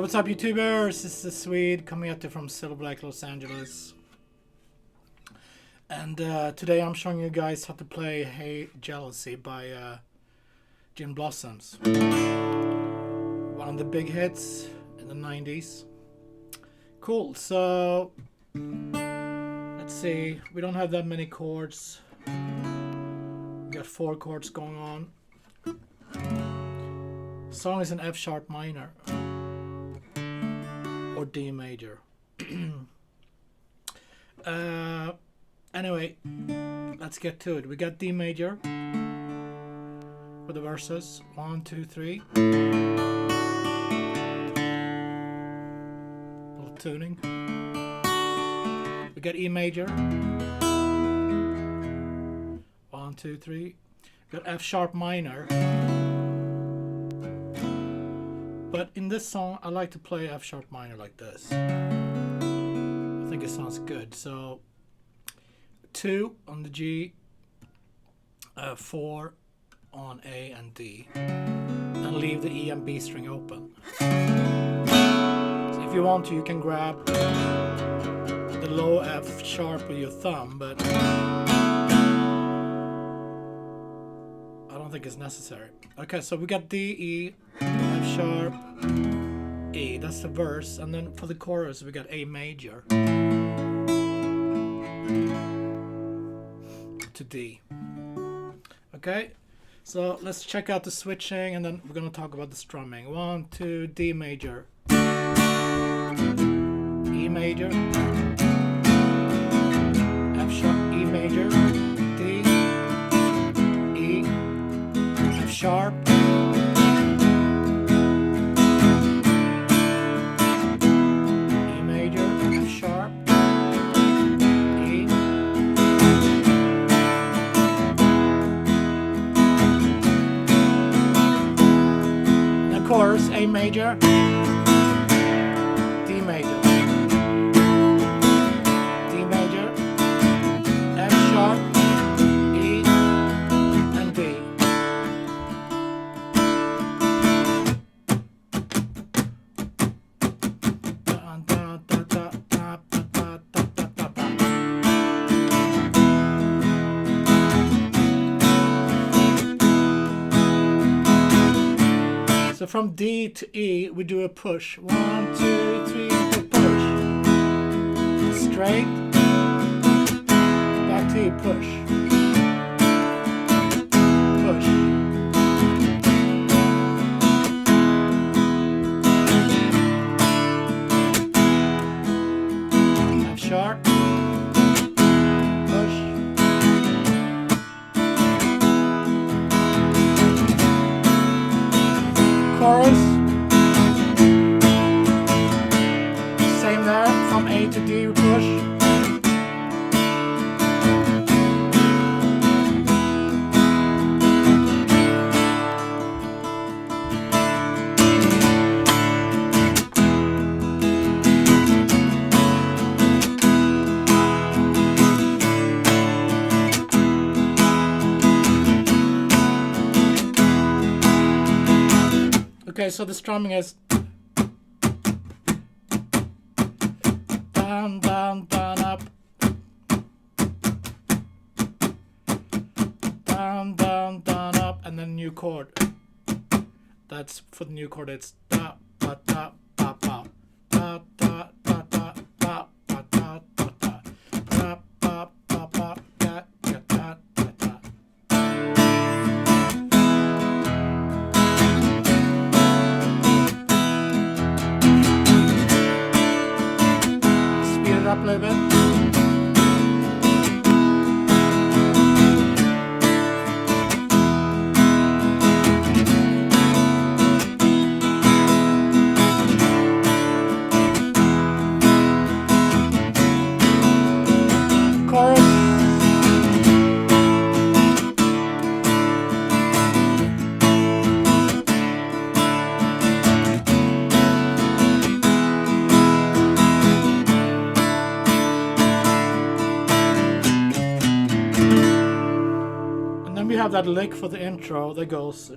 what's up, YouTubers? This is Swede coming at you from Silver Lake, Los Angeles. And today I'm showing you guys how to play Hey Jealousy by Gin Blossoms. One of the big hits in the 90s. Cool, so let's see. We don't have that many chords. We got 4 chords going on. Song is in F sharp minor or D major. Anyway, let's get to it. We got D major for the verses. 1, 2, 3. Little tuning. We got E major. 1, 2, 3. We got F sharp minor. But in this song, I like to play F sharp minor like this. I think it sounds good. So 2 on the G, 4 on A and D, and leave the E and B string open. So if you want to, you can grab the low F sharp with your thumb, but I don't think it's necessary. Okay, so we got D, E, F sharp, E. That's the verse, and then for the chorus we got A major to D. Okay, so let's check out the switching, and then we're gonna talk about the strumming. 1, 2, D major, E major, F sharp, E major, D, E, F sharp, E major, F sharp, E, the chorus A major, D major, D major, F sharp, E, and D. So from D to E, we do a push. 1, 2, 3, push. Straight. Back to E, push. Push. F sharp. Push. Chorus. Same there, from A to D we push. Okay, so the strumming is down, down, down, up, down, down, down, up, and then new chord. That's for the new chord. It's da, ba, da, ba, ba, da, da, da, da, da, ba, da, da, da, da, ba, ba, ba, da, da, da, da, da. Speed it up a little bit. Chorus. We have that lick for the intro that goes.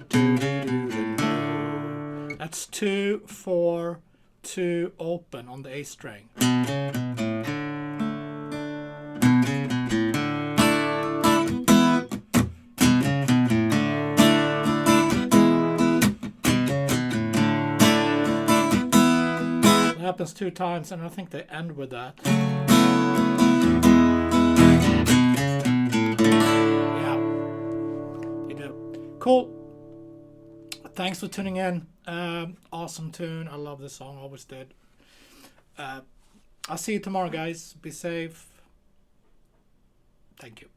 That's 2, 4, to open on the A string. It happens 2 times, and I think they end with that. Yeah, they do. Cool. Thanks for tuning in. Awesome tune. I love this song. Always did. I'll see you tomorrow, guys. Be safe. Thank you.